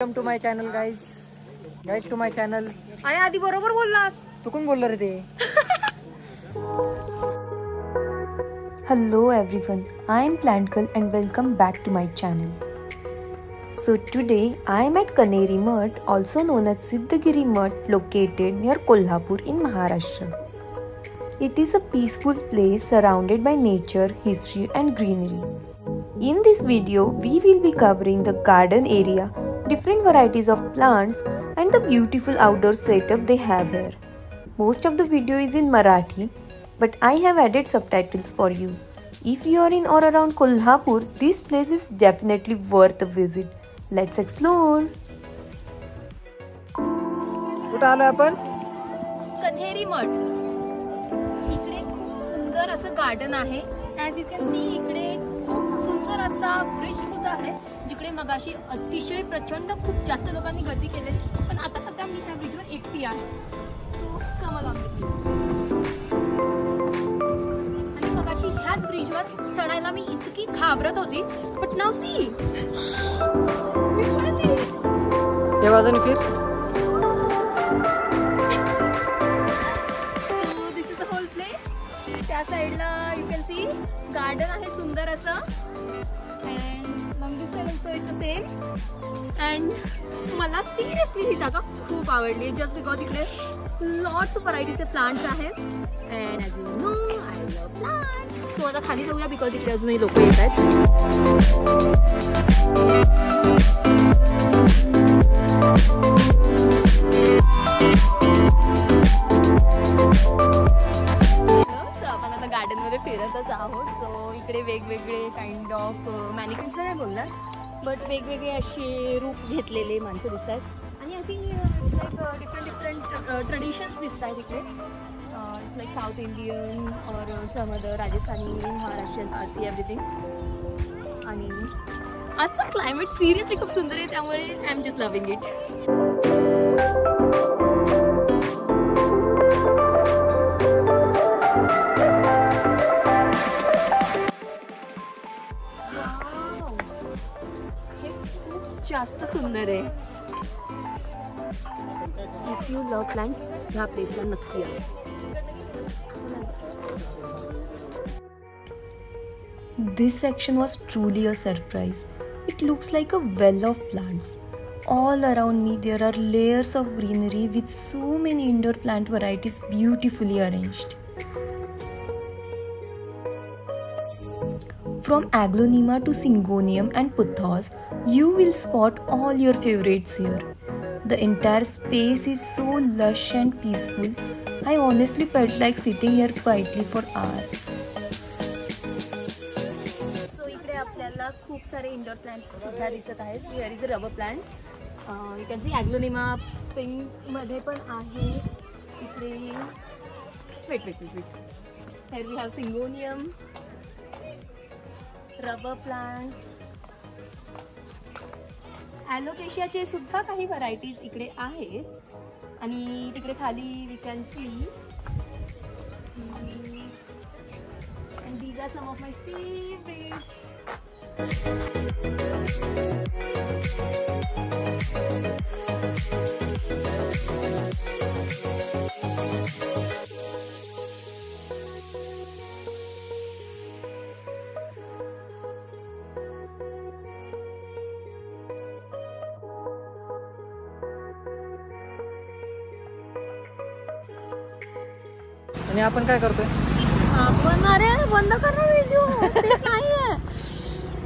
Welcome to my channel guys to my channel. आणि आधी बरोबर बोललास. तू कोण बोलला रे ते? Hello everyone, I am Plant Girl and welcome back to my channel. So today I am at Kaneri Mutt, also known as Siddhagiri Mutt, located near Kolhapur in Maharashtra. It is a peaceful place surrounded by nature, history and greenery. In this video, we will be covering the garden area, different varieties of plants and the beautiful outdoor setup they have here. Most of the video is in Marathi, but I have added subtitles for you. If you are in or around Kolhapur, this place is definitely worth a visit. Let's explore. कुठं आलोय आपण? कन्हेरी मठ. इकडे खूप सुंदर असं garden आहे. As you can सी इकडे खूप सुंदर असा ब्रिज सुद्धा आहे, जिकडे मगाशी अतिशय प्रचंड खूप जास्त लोकांनी गर्दी केलेली. पण आता सध्या मी ह्या ब्रिजवर एकटी आहे. सो कम अलॉंग विथ मी. आणि मगाशी ह्याच ब्रिजवर चढायला मी इतकी घाबरत होती. बट नाउ सी या बाजूने फिर. So this is the whole place. त्या साइडला यू कॅन सी गार्डन आहे सुंदर असं. अँड मग this side also it's same. And मला सिरियसली ही जागा खूप आवडली, जस्ट बिकॉज इकडे लॉट्स ऑफ व्हरायटीचे प्लांट्स आहेत. And as you know I love plants. So आता खाली जाऊया, बिकॉज इकडे अजूनही लोक येत आहेत. आपण आता गार्डन मध्ये फिरतच आहोत. सो इकडे वेगवेगळे काइंड ऑफ मॅनिक्युन्स नाही बोलणार, बट वेगवेगळे असे रूप घेतलेले माणसं दिसत आहेत. आणि I think it's like different traditions दिसत आहेत इकडे. इट्स लाईक साऊथ इंडियन और सम अदर राजस्थानी, महाराष्ट्रीयन, आरसी एव्हरीथिंग. आणि आजचं क्लायमेट सिरियसली खूप सुंदर आहे, त्यामुळे I am just loving it. जास्त सुंदर आहे. इफ यू लव्ह प्लांट्स, ह्या प्लेसला नक्की या. This section was truly a surprise. It looks like a well of plants. All around me there are layers of greenery with so many indoor plant varieties beautifully arranged. From Aglaonema to Syngonium and Pothos, you will spot all your favorites here. The entire space is so lush and peaceful. I honestly felt like sitting here quietly for hours. So इकडे आपल्याला खूप सारे indoor plants सुद्धा दिसत आहेत. Here is a rubber plant. You can see aglaonema pink मध्ये पण आहे. इकडे wait. Here we have syngonium, rubber plant. ॲलोकेशियाचे सुद्धा काही व्हरायटीज इकडे आहेत. आणि तिकडे खाली we can see. And these are some of my favourites. आणि आपण काय करतोय? आपण अरे बंद कर ना व्हिडिओ. नाही आहे.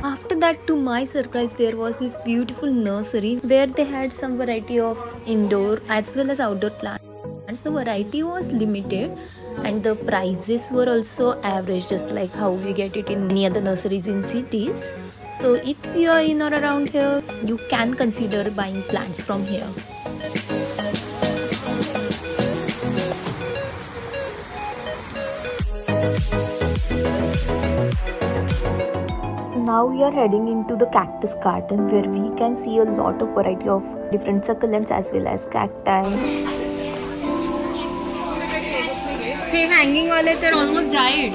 After that, to my surprise, there was this beautiful nursery where they had some variety of indoor as well as outdoor plants. The variety was limited and the prices were also average, just like how we get it in many other nurseries in cities. So if you are in or around here, you can consider buying plants from here. Now we are heading into the cactus garden where we can see a lot of variety of different succulents as well as cacti. Hey hanging वाले तर almost died.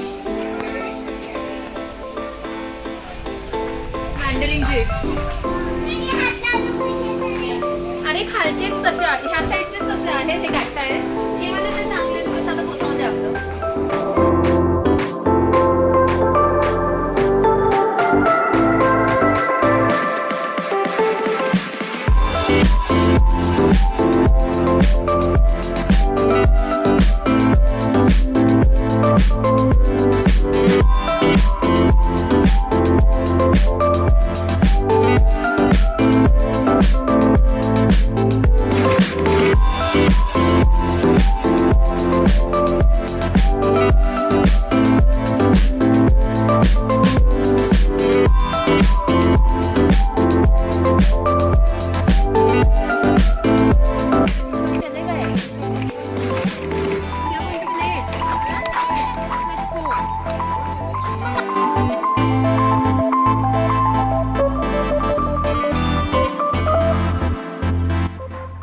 मॅन्डरिन जे हे खालचे तसे ह्या साईडचेच कसे आहेत हे गाठ आहे हे मला ते चांगले दिवस आता पोहोचवते आपलं.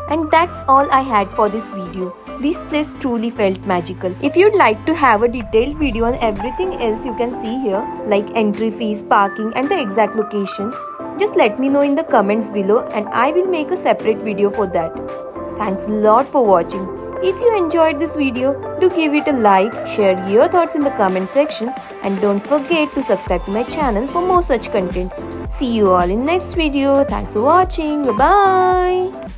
And that's all I had for this video. This place truly felt magical. If you'd like to have a detailed video on everything else you can see here, like entry fees, parking and the exact location, just let me know in the comments below and I will make a separate video for that. Thanks a lot for watching. If you enjoyed this video, do give it a like, share your thoughts in the comment section and don't forget to subscribe to my channel for more such content. See you all in next video. Thanks for watching. Bye bye.